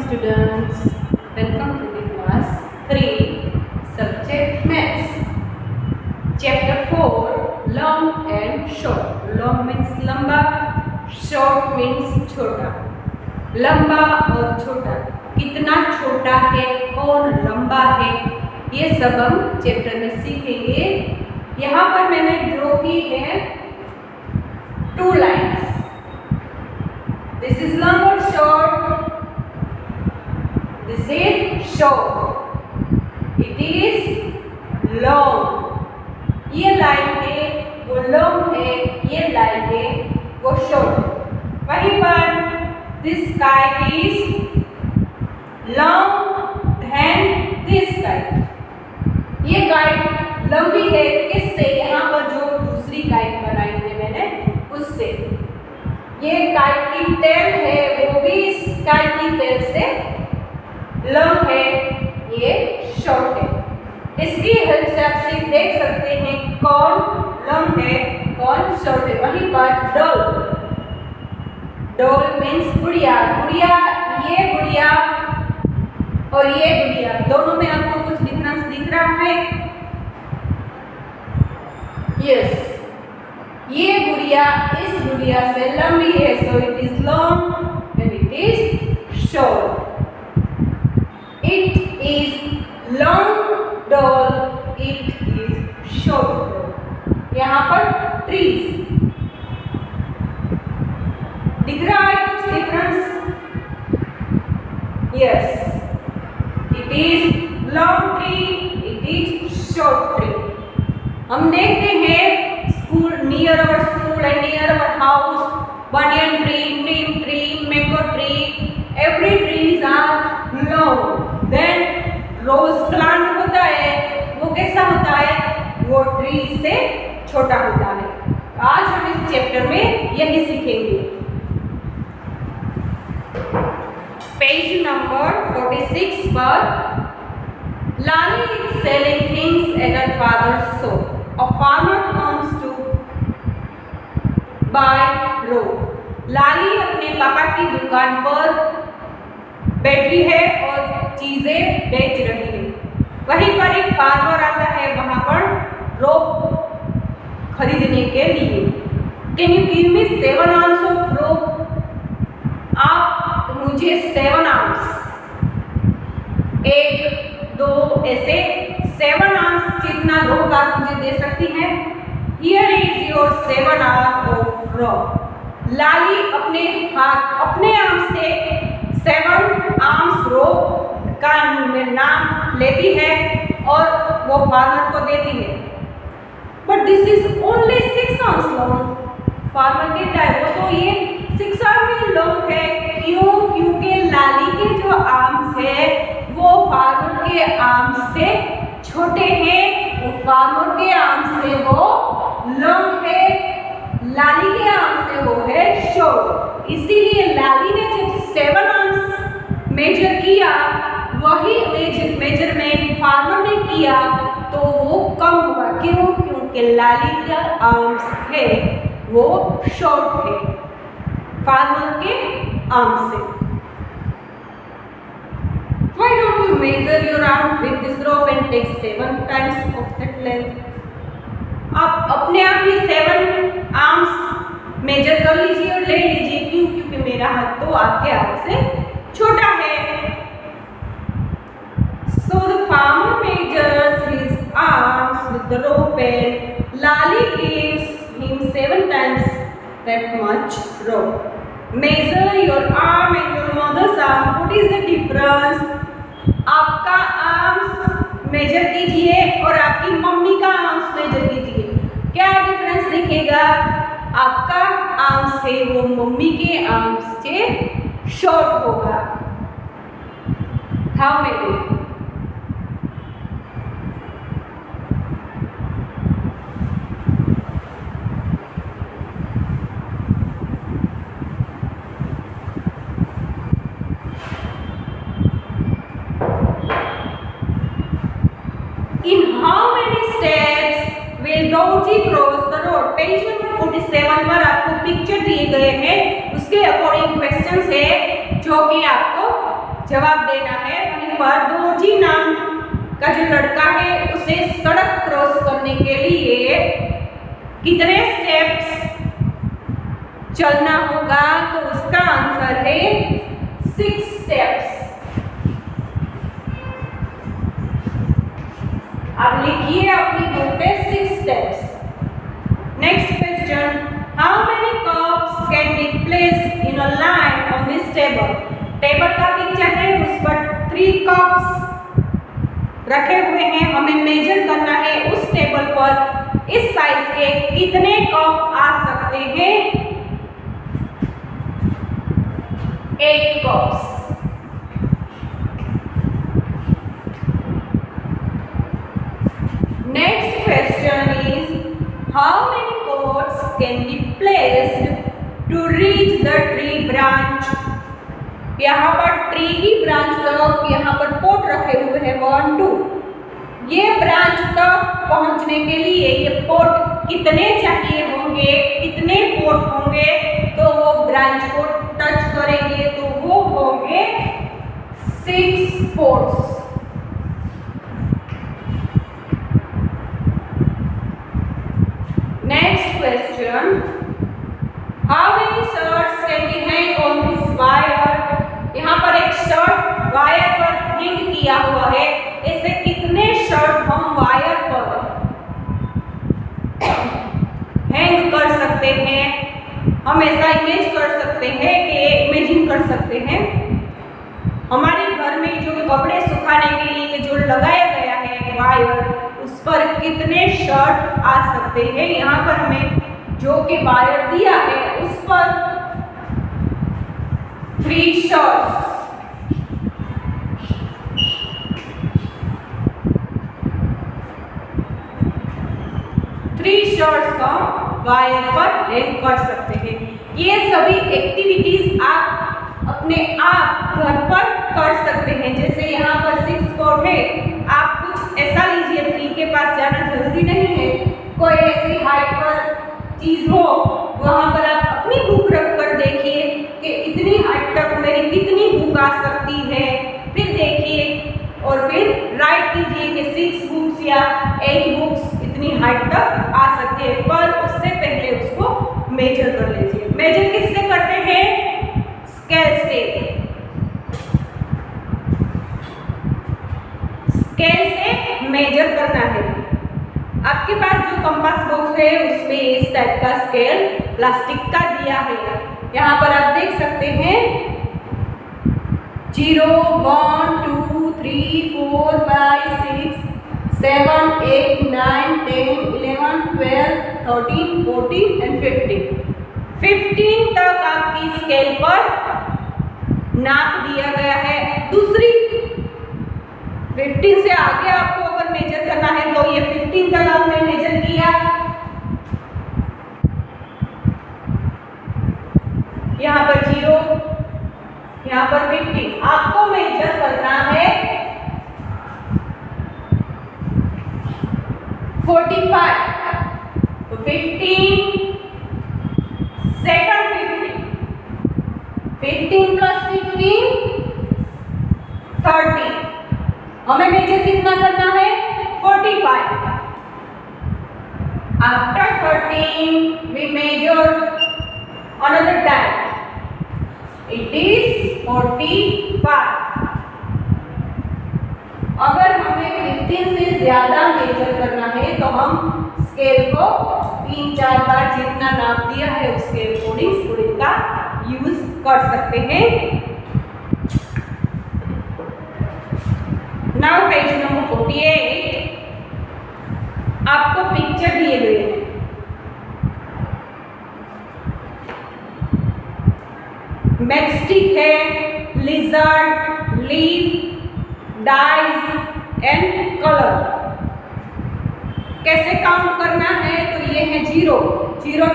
students, welcome to the class 3 subject maths. Chapter 4 long and short. Long means लंबा, short means छोटा. लंबा और छोटा, कितना छोटा है, कौन लंबा है, ये सब हम चैप्टर में सीखेंगे. यहाँ पर मैंने ड्रॉ की है 2 lines. This is long or short? This is short. It is long. ये लाइन है वो long है, ये लाइन है वो short. वहीं पर this kite is long than this kite. ये kite लंबी है किससे? यहाँ पर जो दूसरी kite बनाई है मैंने उससे. ये काइट की टेल है वो भी इस काइट की टेल से लॉन्ग है, ये शॉर्ट है. इसकी हेल्प से आप देख सकते हैं कौन लॉन्ग है कौन शॉर्ट है. वहीं पर डॉल, डॉल मीन्स गुड़िया. गुड़िया, ये गुड़िया और ये गुड़िया दोनों में आपको कुछ डिफरेंस दिख रहा है? यस, ये गुड़िया इस गुड़िया से लंबी है, so it is long and it is short. It is long doll, it is short doll. यहाँ पर ट्रीज दिख रहा है कुछ difference? Yes, it is long tree, it is short tree. हम देखते हैं near our school and near our house, banyan tree, neem tree, mango tree, every trees are long. Then rose plant होता है वो कैसा होता है? वो ट्री से छोटा होता है. आज हम इस चैप्टर में यही सीखेंगे. पेज नंबर 46 पर Lali is selling things at her father's shop. A farmer comes to by road. Lali अपने पापा की दुकान पर बैठी है और चीजें बेच रही है. वहीं पर एक फार्मर आता है वहां पर रोप खरीदने के लिए. Can you give me 7 arms of rope? आप मुझे 7 आर्म्स, 1 2 ऐसे 7 आर्म्स जितना रोप आप मुझे दे सकती हैं? Here is your 7 arm of rope. लाली अपने हाथ अपने आर्म से 7 आर्म्स रोप का नाम लेती है और वो फार्मर को देती है. But this is only 6 arms long. Farmer कहता है वो तो ये 6 आर्म लॉन्ग है. क्यों? क्योंकि लाली के जो आर्म्स है वो फार्मर के आर्म्स से छोटे हैं. वो फार्मर के आर्म्स से वो लॉन्ग है, लाली के आर्म से वो है शॉर्ट. इसीलिए लाली ने जब 7 आर्म्स मेजर किया वही मेजरमेंट फार्मर ने किया तो वो कम हुआ. क्यों? क्योंकि लाली का आर्म्स है वो शॉर्ट है फार्मर के आर्म से. Why don't you measure your arm with this rope and take 7 times of that length? आप अपने आप ही 7 आर्म्स मेजर कर लीजिए और ले लीजिए. क्यों? क्योंकि मेरा हाथ तो आपके हाथ से छोटा है. So the farmer measures his arms with the rope and Lali gives him 7 times that much rope. Measure your arm and your mother's arm. What is the difference? आपका आर्म्स मेजर कीजिए और आपकी मम्मी का arms major कीजिए. क्या difference दिखेगा? आपका arms है वो मम्मी के आर्म्स से शॉर्ट होगा. How many? In how many steps will Dorothy cross the road? Page number 47 पर आपको पिक्चर दिए गए हैं, उसके अकॉर्डिंग क्वेश्चंस है जो कि आपको जवाब देना है। वहीं पर दोरजी नाम का जो लड़का है उसे सड़क क्रॉस करने के लिए कितने स्टेप्स चलना होगा? तो उसका आंसर है 6 स्टेप्स। आप लिखिए अपनी बुक पे 6 steps. Next question, how many cups can be placed in a line on this table? Table का पिक्चर है, उस पर 3 कप्स रखे हुए हैं। हमें मेजर करना है उस टेबल पर इस साइज के कितने कप आ सकते हैं? 8 cups. Next question is, how many pots can be placed to reach the tree branch? यहाँ पर ट्री की ब्रांच तक यहाँ पर पोट रखे हुए हैं 1 2। ये ब्रांच तक पहुंचने के लिए ये पोट कितने चाहिए होंगे? कितने पोट होंगे तो वो ब्रांच को टच करेंगे? तो वो होंगे 6 pots. Next question, how many shirts can be hang on this wire? यहाँ पर एक शर्ट वायर पर हैंग किया हुआ है। ऐसे कितने शर्ट हम वायर पर हैंग कर सकते हैं? हम ऐसा इमेज कर सकते हैं कि इमेजिन कर सकते हैं हमारे घर में जो कपड़े सुखाने के लिए जो लगाया गया है वायर, उस पर कितने शर्ट आ सकते हैं? यहाँ पर हमें जो कि वायर दिया है उस पर 3 शर्ट्स। हम वायर पर हैंग कर सकते हैं। ये सभी एक्टिविटीज आप अपने आप घर पर कर सकते हैं। जैसे यहाँ पर 6 पोट है, आप कुछ ऐसा लीजिए, ट्री के पास जाना जरूरी नहीं है। कोई ऐसी हाइट पर चीज हो, वहां पर आप अपनी बुक रख कर देखिए कि इतनी हाइट तक मेरी कितनी बुक आ सकती है। फिर देखिए और फिर राइट कीजिए कि 6 बुक्स या 8 बुक्स इतनी हाइट तक आ सकती है। पर उससे पहले उसको मेजर कर लीजिए। मेजर किससे करते हैं? स्केल से। स्केल से मेजर करना है। आपके पास जो कंपास बॉक्स है उसमें इस टाइप का स्केल प्लास्टिक का दिया है। यहाँ पर आप देख सकते हैं 0 1 2 3 4 5 6 7 8 9 10 11 12 13 14 एंड 15 तक आपकी स्केल पर नाप दिया गया है। दूसरी 15 से आगे आपको अगर मेजर करना है तो ये 15 तक आपने मेजर किया। यहाँ पर 0, यहाँ पर 15। आपको मेजर करना है 45। तो 15 सेकंड 15 प्लस 15 30। हमें मेजर कितना करना है? 45। After 13 we measure another time. It is 45. अगर हमें 15 से ज्यादा मेजर करना है तो हम स्केल को 3-4 बार जितना नाप दिया है उसके अकॉर्डिंग स्केल का यूज कर सकते हैं। नाउ पेज नंबर 48, आपको पिक्चर दिए गए हैं। मैचस्टिक है, lizard, leaf, dice and colour. कैसे काउंट करना है? तो ये है 0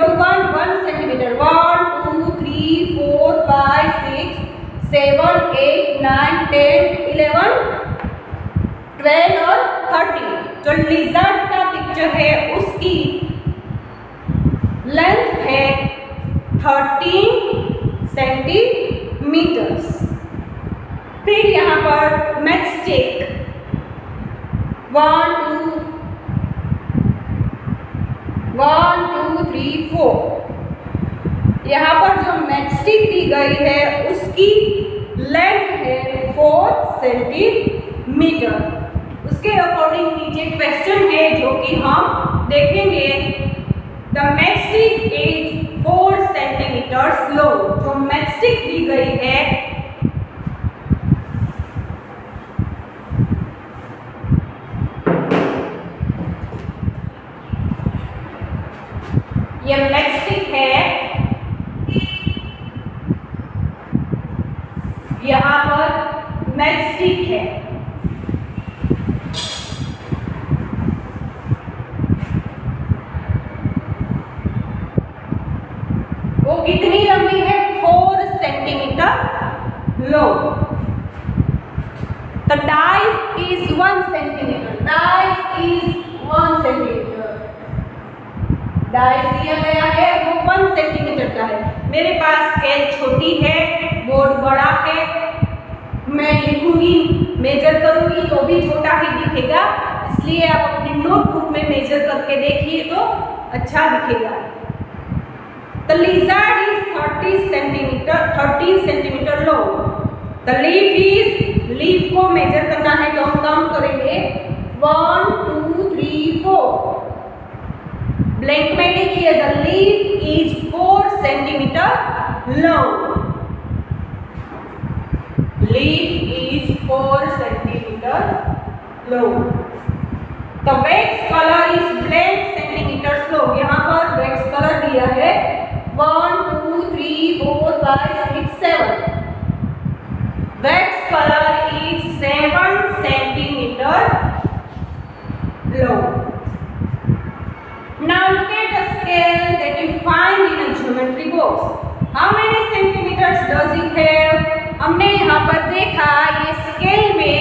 to 1 सेंटीमीटर, 1 2 3 4 5 6 7 8 9 10 11 12 और 13। जो लिजर्ड का पिक्चर है उसकी लेंथ है 13 सेंटीमीटर्स। फिर यहाँ पर मैचस्टिक 1 2 3 4। यहाँ पर जो मैचस्टिक दी गई है उसकी लेंथ है 4 सेंटीमीटर। उसके अकॉर्डिंग नीचे क्वेश्चन है जो कि हम देखेंगे। द मैचस्टिक इज 4 सेंटीमीटर लो। जो मैचस्टिक दी गई है ये मैचस्टिक है, यहाँ पर मैचस्टिक है। वो कितनी लंबी है? 4 centimetre low. The dice is 1 centimeter. Dice is 1 centimeter. Dice दिया गया है वो 1 सेंटीमीटर का है। मेरे पास स्केल छोटी है, बोर्ड बड़ा है, मैं लिखूंगी, मेजर करूंगी तो भी छोटा ही दिखेगा, इसलिए आप अपनी नोटबुक में मेजर करके देखिए तो अच्छा दिखेगा। The lizard is 13 centimetre low. The leaf is, leaf को मेजर करना है तो हम काउंट करेंगे 1 2 3 4। ब्लैंक में लिखिए the leaf is 4 centimetre long. Leaf is 4 centimetre long. The wax colour is black centimetre long. यहाँ पर वैक्स कलर दिया है 1 2 3 4 5 6 7। Wax colour is 7 centimetre long. Now look at the scale that you find in a geometry box. How many centimeters does it have? हमने यहाँ पर देखा ये scale में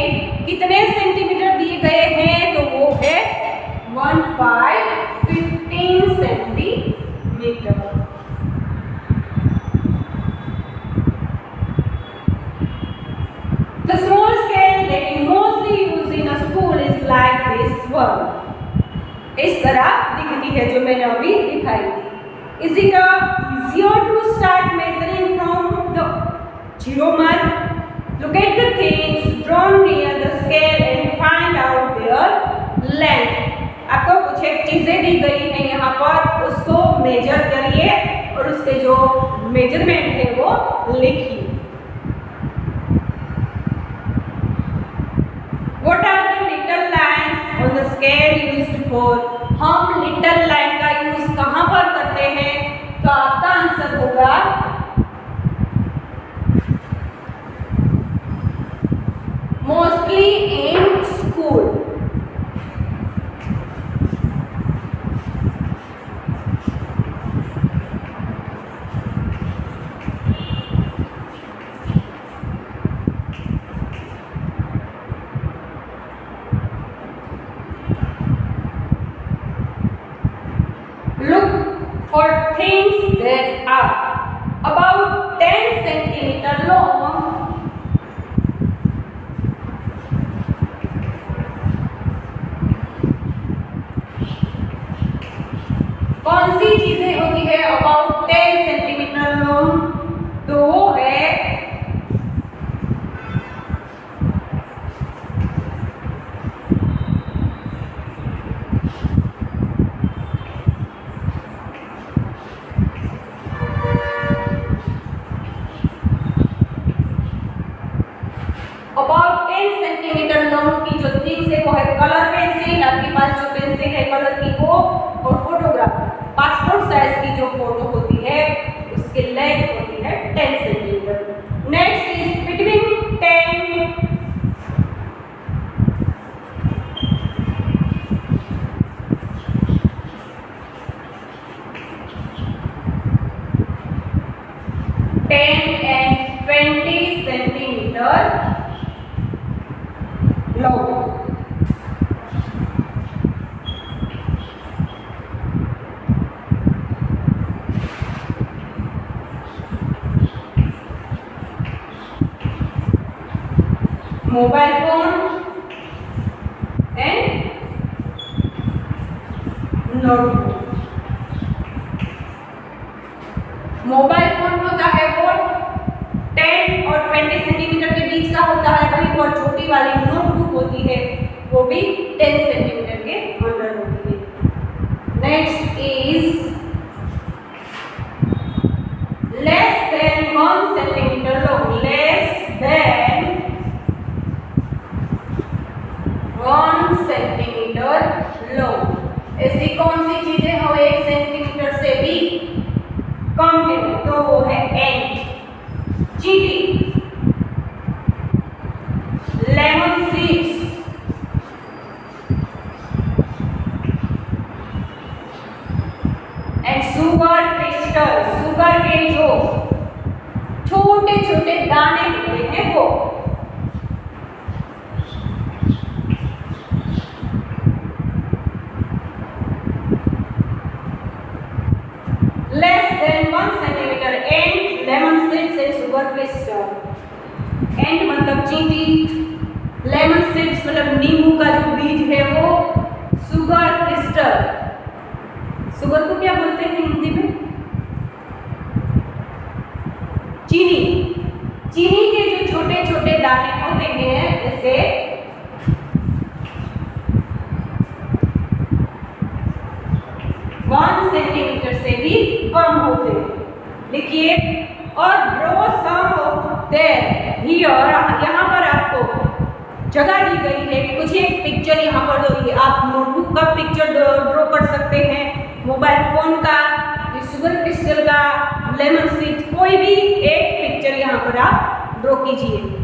कितने सेंटीमीटर दिए गए हैं, तो वो है 15 centimetre. The small scale that you mostly use in a school is like this one. इस तरह दिखती है जो मैंने अभी दिखाई थी। Is it easier to start measuring from the 0 mark? Look at the things drawn near the scale and find out their length. आपको कुछ एक चीजें दी गई हैं यहाँ पर, उसको मेजर करिए और उसके जो मेजरमेंट है वो लिखिए। What are the little lines on the scale used for? हम little line का यूज कहाँ पर करते हैं? तो आपका आंसर होगा mostly in school. Look for things that are about 10 centimeter long कौन सी चीजें होती है अबाउट 10 सेंटीमीटर लॉन्ग? तो वो है अबाउट 10 सेंटीमीटर लॉन्ग की जो थिंग्स है वो है कलर पेंसिल, आपके पास जो पेंसिल है कलर की वो, और फोटोग्राफ। पासपोर्ट साइज की जो फोटो होती है उसकी लेंथ होती है 10 centimetre. Next is between 10 and 20 centimetre long. Mobile phone and notebook. Mobile phone होता है वो 10 और 20 सेंटीमीटर के बीच का होता है, वहीं पर छोटी वाली नोटबुक होती है वो भी 10 सेंटीमीटर के अंदर होती है। Next is less than 1 centimetre long, less than 1 centimetre long. ऐसी कौन सी चीजें हो 1 सेंटीमीटर से भी कम है? तो वो है एंट, चींटी, lemon seeds, and sugar crystal. Sugar के जो छोटे छोटे दाने होते हैं वो। Less than 1 centimetre and lemon seeds and sugar crystal. And मतलब चींटी, लेमन सीड्स मतलब नींबू का जो बीज है वो, सुगर क्रिस्टल, सुगर को क्या बोलते हैं हिंदी में? चीनी। चीनी के जो छोटे छोटे दाने होते हैं जैसे 1 सेंटीमीटर से भी कम होते हैं। लिखिए और draw some of their here. यहाँ पर आपको जगह दी गई है, कुछ एक पिक्चर यहाँ पर दो। आप नोटबुक का पिक्चर ड्रॉ कर सकते हैं, मोबाइल फोन का, शुगर क्रिस्टल का, लेमन सीड, कोई भी एक पिक्चर यहाँ पर आप ड्रॉ कीजिए।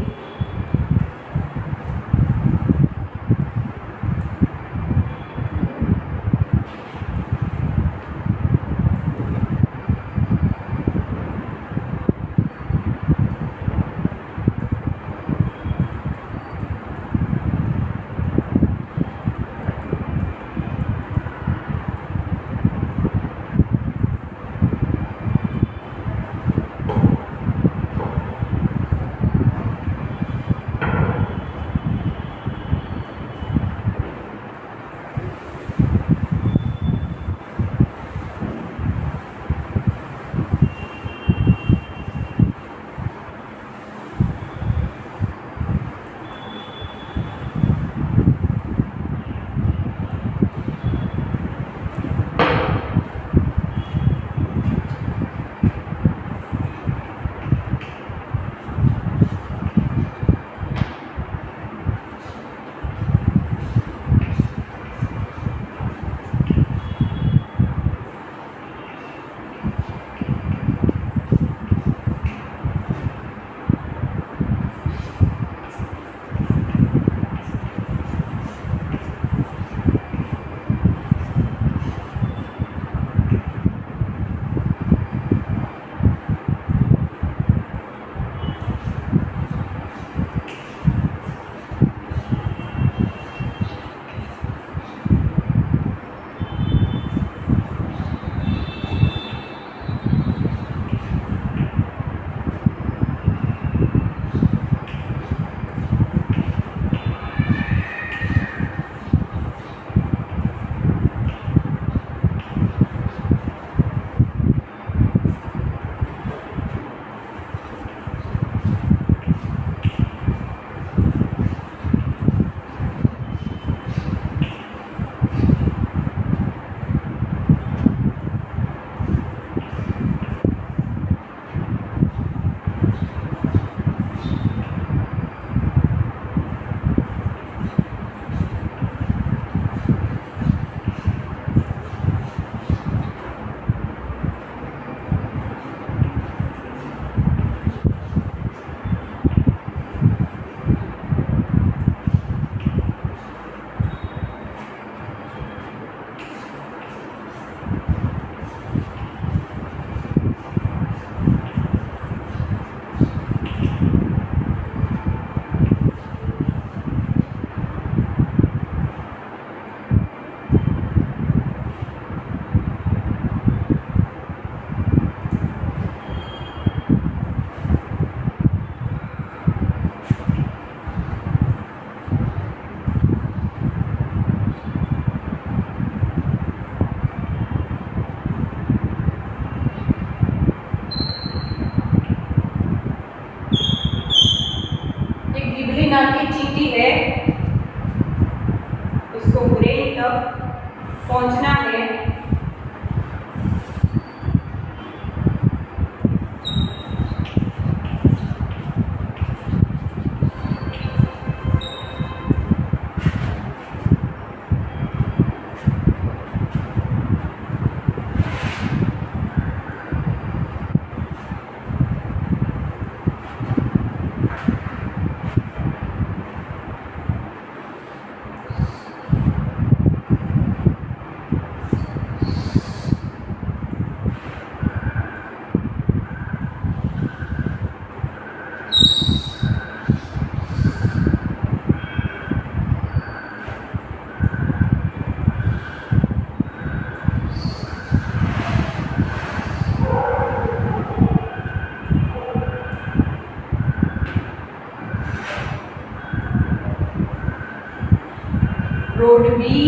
Rod B,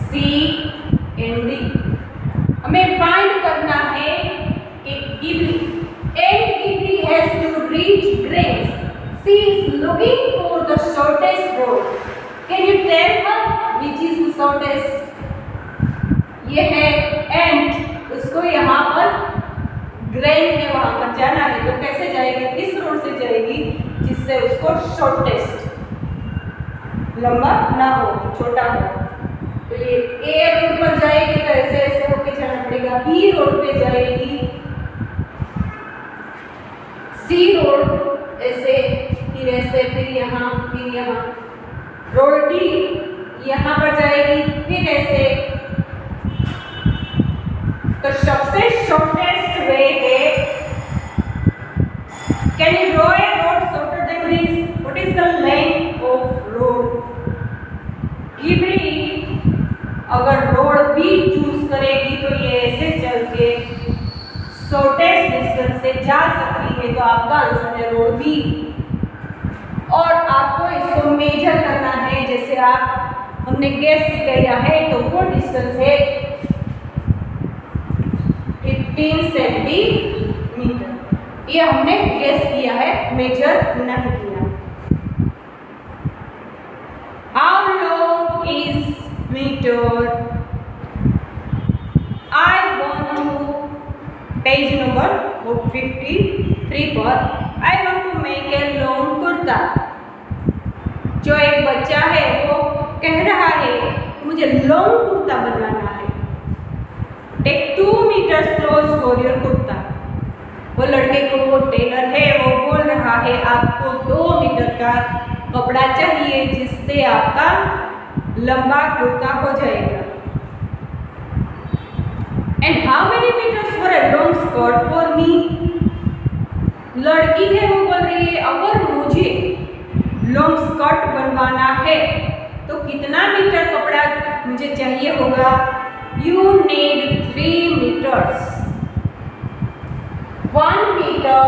C and D. हमें फाइंड करना है कि Ghibli has to reach Grace. She is looking for the shortest road. Can you tell her which is the shortest? ये है एंड, उसको यहाँ पर ग्रेन है वहां पर जाना है, तो कैसे जाएगी? इस रोड से जाएगी जिससे उसको शॉर्टेस्ट, लंबा ना हो, छोटा हो। तो ये ए रोड पर जाएगी तो ऐसे ऐसे होके जाना पड़ेगा, बी रोड पे जाएगी, सी रोड ऐसे, फिर ऐसे, फिर यहाँ, रोड डी यहाँ पर जाएगी, फिर ऐसे। तो सबसे शॉर्टेस्ट वे है, can you draw a road shorter than this? What is the length of road? Ghibli अगर रोड बी चूज करेगी तो ये ऐसे चल के शॉर्टेस्ट डिस्टेंस से जा सकती है, तो आपका आंसर है रोड बी। और आपको इसको मेजर करना है, जैसे हमने गैस किया है तो वो डिस्टेंस है 15 सेंटीमीटर। ये हमने गैस किया है, मेजर नहीं किया। How long is meter? I want to, page number 53 पर, I want to make a long kurta. जो एक बच्चा है वो कह रहा है मुझे लॉन्ग कुर्ता बनवाना है। Take 2 meters clothes for your kurta. वो लड़के को, वो टेलर है, वो बोल रहा है आपको 2 मीटर का कपड़ा चाहिए जिससे आपका लंबा कुर्ता हो जाएगा। And how many metres for a long skirt for me? लड़की है वो बोल रही है अगर मुझे लॉन्ग स्कर्ट बनवाना है तो कितना मीटर कपड़ा मुझे चाहिए होगा? You need 3 meters। 1 meter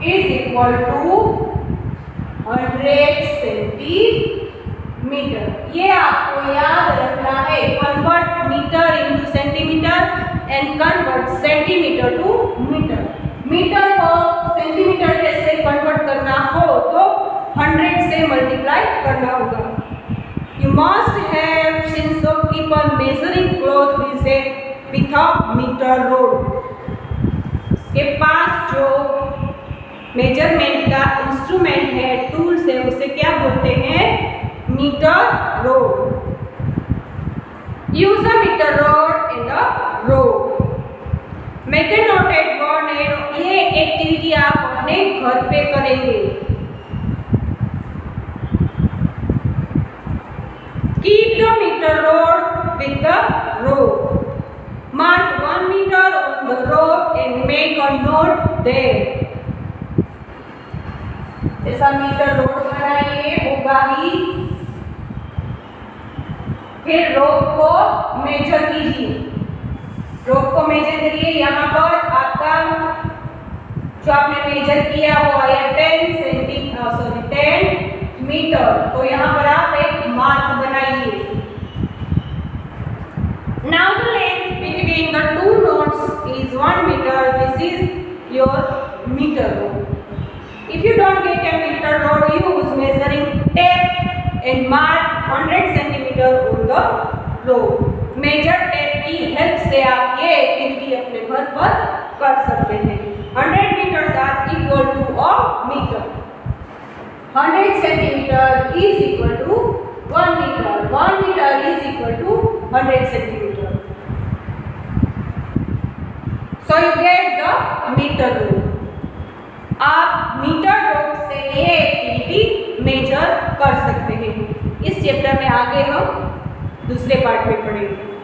is equal to 100 centimetre. ये आपको याद रखना है। Convert metre into centimetre and convert centimetre to metre. Metre को सेंटीमीटर से कन्वर्ट करना हो तो 100 से मल्टीप्लाई करना होगा। You must have sense of keep on measuring cloth with a meter rod। उसके पास जो मेजरमेंट का इंस्ट्रूमेंट है, टूल्स है, उसे क्या बोलते हैं? Metre rod. Use a metre rod and a rod. Make a note at one and ये एक्टिविटी आप अपने घर पे करेंगे। Keep the meter rod with the rope. Mark 1 meter on the rope and make a note there। जैसा metre road बनाइए होगा ही, फिर रोप को मेजर कीजिए। रोप को मेजर करिए। यहाँ पर आपका जो आपने मेजर किया वो आया 10 मीटर। तो यहाँ पर आप एक मार्क बनाइए। Now the length between the two knots is 1 meter. This is your meter rod. If you don't get a meter rod, use measuring tape and mark 100 centimeter on the rod. Measure tape की help से आप ये activity अपने घर पर कर सकते हैं। 100 meters are equal to a meter. 100 centimeter is equal to 1 meter. 1 meter is equal to 100 centimeter. So you get the meter rod. आप मीटर रोड से ये एक्टिविटी मेजर कर सकते हैं। इस चैप्टर में आगे हम दूसरे पार्ट में पढ़ेंगे।